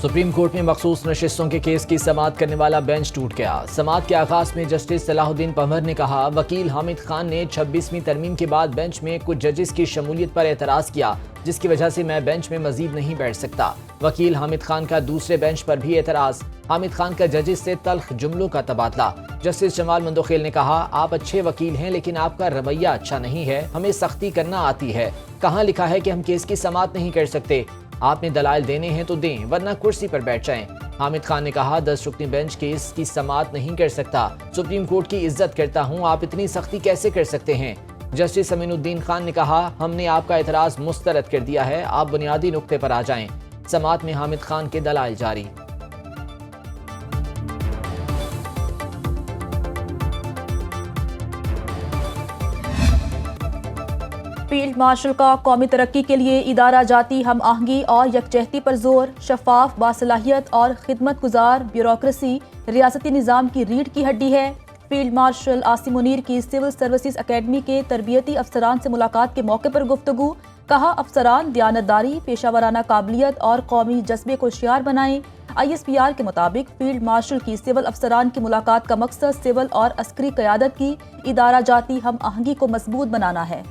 Supreme court में मखसूस नशिस्तों के केस की समाअत करने वाला बेंच टूट गया। समाअत के आगाज में जस्टिस सलाहुद्दीन पंवर ने कहा, वकील हामिद खान ने 26वीं तरमीम के बाद बेंच में कुछ जजेस की शमूलियत पर एतराज किया, जिसकी वजह से मैं बेंच में मजीद नहीं बैठ सकता। वकील हामिद खान का दूसरे बेंच पर भी एतराज। हामिद खान का जजेस से तल्ख जुमलों का तबादला। जस्टिस जमाल मंदोखेल ने कहा, आप अच्छे वकील हैं लेकिन आपका रवैया अच्छा नहीं है, हमें सख्ती करना आती है। कहाँ लिखा है कि हम केस की समाअत नहीं कर सकते? आपने दलाइल देने हैं तो दें, वरना कुर्सी पर बैठ जाएं। हामिद खान ने कहा, 10 रुकनी बेंच केस की समाअत नहीं कर सकता। सुप्रीम कोर्ट की इज्जत करता हूं, आप इतनी सख्ती कैसे कर सकते हैं? जस्टिस अमीनुद्दीन खान ने कहा, हमने आपका एतराज मुस्तरद कर दिया है, आप बुनियादी नुक्ते पर आ जाएं। समाअत में हामिद खान के दलाइल जारी। फील्ड मार्शल का कौमी तरक्की के लिए इदारा जाती हम आहंगी और यकजहती पर जोर। शफाफ, बासलाहियत और खिदमत गुजार ब्यूरोक्रेसी रियासती निज़ाम की रीढ़ की हड्डी है। फील्ड मार्शल आसिम मुनीर की सिविल सर्विसेज अकेडमी के तरबियती अफसरान से मुलाकात के मौके पर गुफ्तगू। कहा, अफसरान दियानतदारी, पेशावराना काबिलियत और कौमी जज्बे को शियार बनाएं। ISPR के मुताबिक फील्ड मार्शल की सिविल अफसरान की मुलाकात का मकसद सिविल और अस्करी क़यादत की इदारा जाती हम आहंगी को मजबूत बनाना है।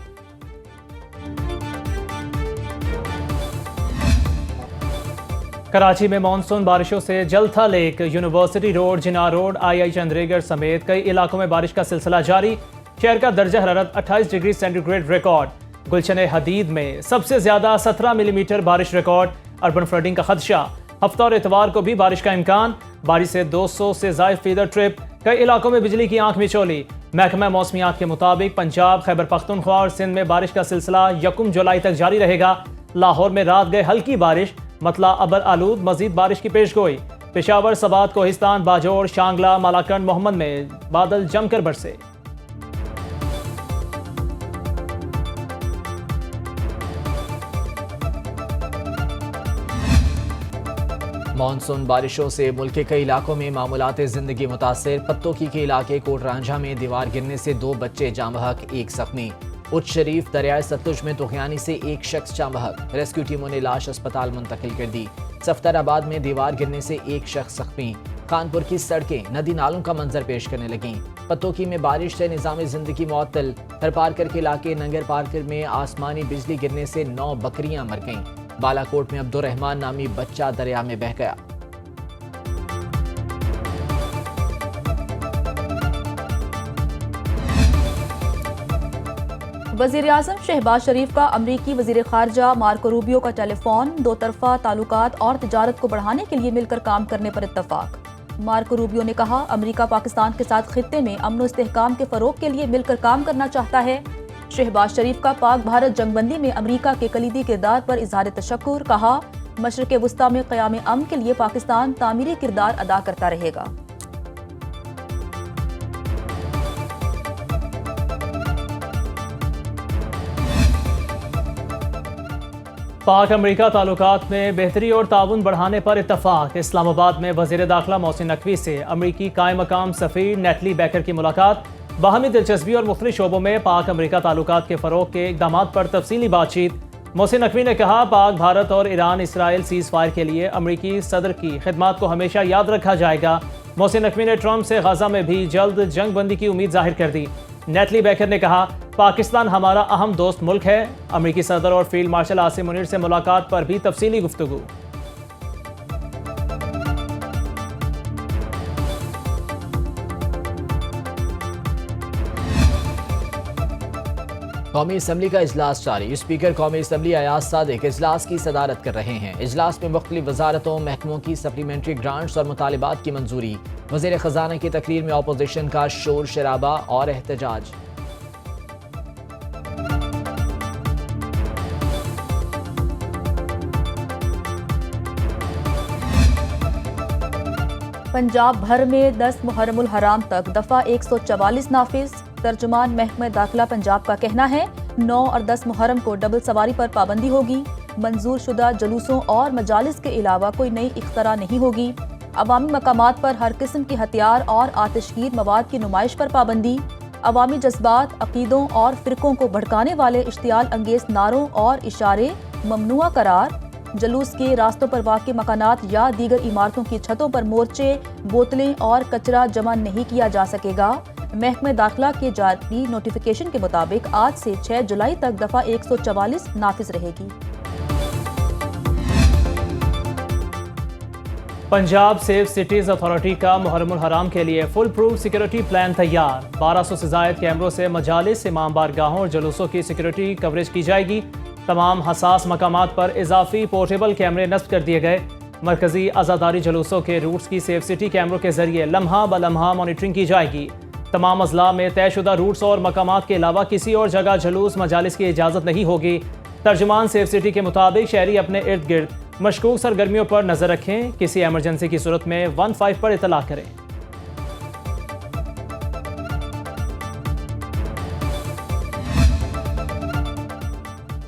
कराची में मानसून बारिशों से जलथा लेक, यूनिवर्सिटी रोड, जिना रोड, II चंद्रीगढ़ समेत कई इलाकों में बारिश का सिलसिला जारी। शहर का दर्जा हरारत 28 डिग्री सेंटीग्रेड रिकॉर्ड। गुलशन हदीद में सबसे ज्यादा 17 मिलीमीटर बारिश रिकॉर्ड। अर्बन फ्लडिंग का खदशा। हफ्ता और इतवार को भी बारिश का इम्कान। बारिश से 200 से ज़ायद फीडर ट्रिप। कई इलाकों में बिजली की आंख मिचौली। महकमा मौसमियात के मुताबिक पंजाब, खैबर पख्तूनख्वा और सिंध में बारिश का सिलसिला 1 जुलाई तक जारी रहेगा। लाहौर में रात गए हल्की बारिश, मतला अबर आलूद मजीद बारिश की पेशगोई। पेशावर, सबात, कोहिस्तान, बाजोर, शांगला, मालाकंड, मोहम्मद में बादल जमकर बरसे। मानसून बारिशों से मुल्क के कई इलाकों में मामूलात जिंदगी मुतासर। पत्तोकी के इलाके कोट रांझा में दीवार गिरने से 2 बच्चे जाँ बहक, 1 जख्मी। उच्च शरीफ दरियाए सतलुज में तुगयानी से 1 शख्स जाँ बहक। रेस्क्यू टीमों ने लाश अस्पताल मुंतकिल कर दी। सफ्तराबाद में दीवार गिरने से 1 शख्स जख्मी। कानपुर की सड़कें नदी नालों का मंजर पेश करने लगीं। पत्तोकी में बारिश से निज़ाम जिंदगी मुअत्तल। थरपारकर के इलाके नंगर पार्कर में आसमानी बिजली गिरने से 9 बकरियां मर गईं। बालाकोट में अब्दुर्रहमान नामी बच्चा दरिया में बह गया। वज़ीर आज़म शहबाज शरीफ का अमरीकी वज़ीर ख़ारजा मार्को रूबियो का टेलीफोन। 2 तरफ़ा ताल्लुकात और तिजारत को बढ़ाने के लिए मिलकर काम करने पर इत्तफ़ाक। मार्को रूबियो ने कहा, अमरीका पाकिस्तान के साथ खित्ते में अमन और इस्तेहकाम के फ़रोग के लिए मिलकर काम करना चाहता है। शहबाज शरीफ का पाक भारत जंगबंदी में अमरीका के कलीदी किरदार पर इज़हार तशक्कुर। कहा, मशरिक़ वुस्ता में क़याम अमन के लिए पाकिस्तान तामीरी किरदार अदा करता रहेगा। पाक अमरीका ताल्लुकात में बेहतरी और ताउन बढ़ाने पर इत्तफाक। इस्लामाबाद में वज़ीर दाखिला मोहसिन नकवी से अमरीकी कायम मकाम सफ़ीर नेटली बैकर की मुलाकात। बाहमी दिलचस्पी और मुख्तलिफ शोबों में पाक अमरीका ताल्लुकात के फ़रोग के इक़दाम पर तफसीली बातचीत। मोहसिन नकवी ने कहा, पाक, भारत और ईरान इसराइल सीज़ फायर के लिए अमरीकी सदर की खिदमत को हमेशा याद रखा जाएगा। मोहसिन नकवी ने ट्रंप से गाज़ा में भी जल्द जंग बंदी की उम्मीद जाहिर कर दी। नेटली बैकर ने कहा, पाकिस्तान हमारा अहम दोस्त मुल्क है। अमरीकी सदर और फील्ड मार्शल आसिम मुनीर से मुलाकात पर भी तफसीली गुफ्तगू। कौमी असम्बली का इजलास जारी। स्पीकर कौमी असम्बली अयाज सादिक इजलास की सदारत कर रहे हैं। इजलास में मुख्तलिफ वजारतों, महकमों की सप्लीमेंट्री ग्रांट्स और मुतालिबात की मंजूरी। वज़ीर ख़जाना की तकरीर में अपोजिशन का शोर शराबा और एहतजाज। पंजाब भर में 10 मुहर्रमुल हराम तक दफ़ा 144 नाफिज। तर्जुमान महकमा दाखिला पंजाब का कहना है, 9 और 10 मुहर्रम को डबल सवारी पर पाबंदी होगी। मंजूर शुदा जुलूसों और मजालिस के अलावा कोई नई इख्तरा नहीं होगी। अवामी मकामात पर हर किस्म के हथियार और आतिशगीर मवाद की नुमाइश पर पाबंदी। अवामी जज्बात, अकीदों और फ़िरकों को भड़काने वाले इश्तियाल अंगेज नारों और इशारे ममनुआ करार। जुलूस के रास्तों पर वाक़ मकानात या दीगर इमारतों की छतों पर मोर्चे, बोतलें और कचरा जमा नहीं किया जा सकेगा। महकमे दाखिला के जारी नोटिफिकेशन के मुताबिक आज से 6 जुलाई तक दफ़ा 144 नाफिज रहेगी। पंजाब सेफ सिटीज अथॉरिटी का मुहर्रमुल हराम के लिए फुल प्रूफ सिक्योरिटी प्लान तैयार। 1200 से ज़ायद कैमरों से मजालिस, इमाम बारगाहों और जुलूसों की सिक्योरिटी कवरेज की जाएगी। तमाम हसास मकामात पर इजाफी पोर्टेबल कैमरे नस्ब कर दिए गए। मरकजी आज़ादारी जुलूसों के रूट्स की सेफ सिटी कैमरों के जरिए लम्हा ब लम्हा मॉनिटरिंग की जाएगी। तमाम अजला में तयशुदा रूट्स और मकामात के अलावा किसी और जगह जुलूस मजालिस की इजाज़त नहीं होगी। तर्जुमान सेफ सिटी के मुताबिक शहरी अपने इर्द गिर्द मशकूक सरगर्मियों पर नजर रखें। किसी एमरजेंसी की सूरत में 15 पर इतला करें।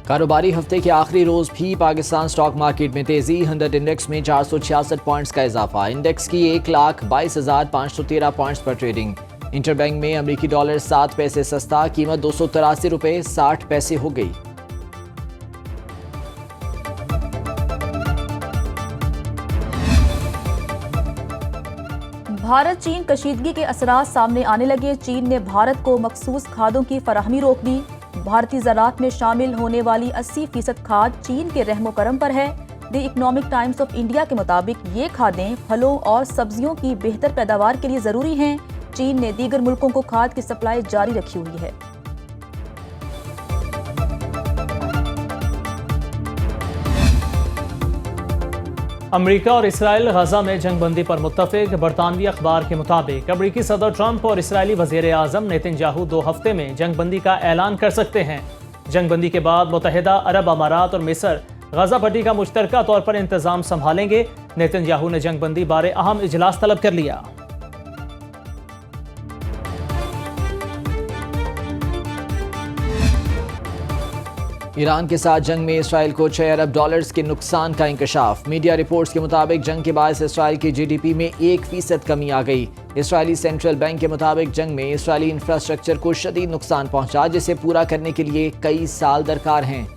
कारोबारी हफ्ते के आखिरी रोज भी पाकिस्तान स्टॉक मार्केट में तेजी। 100 इंडेक्स में 466 पॉइंट्स का इजाफा। इंडेक्स की 1,22,513 पॉइंट्स पर ट्रेडिंग। इंटरबैंक में अमरीकी डॉलर 7 पैसे सस्ता, कीमत 283 रुपये 60 पैसे हो गई। भारत चीन कशीदगी के असरात सामने आने लगे। चीन ने भारत को मखसूस खादों की फराहमी रोक दी। भारतीय ज़राअत में शामिल होने वाली 80% खाद चीन के रहमो करम पर है। The economic times of India के मुताबिक ये खादें फलों और सब्जियों की बेहतर पैदावार के लिए ज़रूरी हैं। चीन ने दीगर मुल्कों को खाद की सप्लाई जारी रखी हुई है। अमेरिका और इसराइल गजा में जंगबंदी पर मुत्तफिक। बरतानवी अखबार के मुताबिक अमेरिकी सदर ट्रंप और इसराइली वज़ीर आज़म नेतन्याहू 2 हफ्ते में जंगबंदी का ऐलान कर सकते हैं। जंगबंदी के बाद मुत्तहिदा अरब अमारात और मिस्र गजा पट्टी का मुश्तरका तौर पर इंतजाम संभालेंगे। नेतन्याहू ने जंगबंदी बारे अहम इजलास तलब कर लिया। ईरान के साथ जंग में इसराइल को 6 अरब डॉलर्स के नुकसान का इंकशाफ। मीडिया रिपोर्ट्स के मुताबिक जंग के बायस इसराइल की जीडीपी में 1% कमी आ गई। इसराइली सेंट्रल बैंक के मुताबिक जंग में इसराइली इंफ्रास्ट्रक्चर को शदीद नुकसान पहुंचा, जिसे पूरा करने के लिए कई साल दरकार हैं।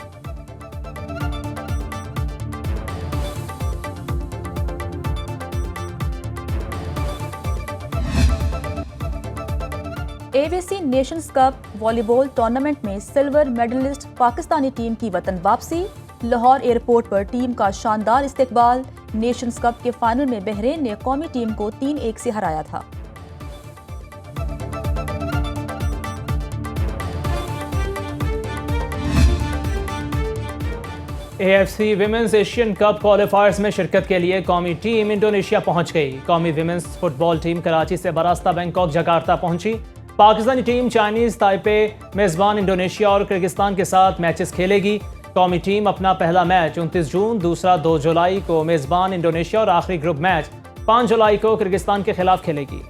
AVC Nations cup volleyball tournament में सिल्वर मेडलिस्ट पाकिस्तानी टीम की वतन वापसी। लाहौर एयरपोर्ट पर टीम का शानदार इस्तेकबाल। नेशंस कप के फाइनल में बहरीन ने कौमी टीम को 3-1 से हराया था। AFC विमेंस एशियन कप क्वालिफायर्स में शिरकत के लिए कौमी टीम इंडोनेशिया पहुंच गई। कौमी विमेंस फुटबॉल टीम कराची से बरास्ता बैंकॉक जकार्ता पहुंची। पाकिस्तानी टीम चाइनीज ताइपे मेजबान इंडोनेशिया और किर्गिस्तान के साथ मैचेस खेलेगी। कौमी टीम अपना पहला मैच 29 जून, दूसरा 2 जुलाई को मेजबान इंडोनेशिया और आखिरी ग्रुप मैच 5 जुलाई को किर्गिस्तान के खिलाफ खेलेगी।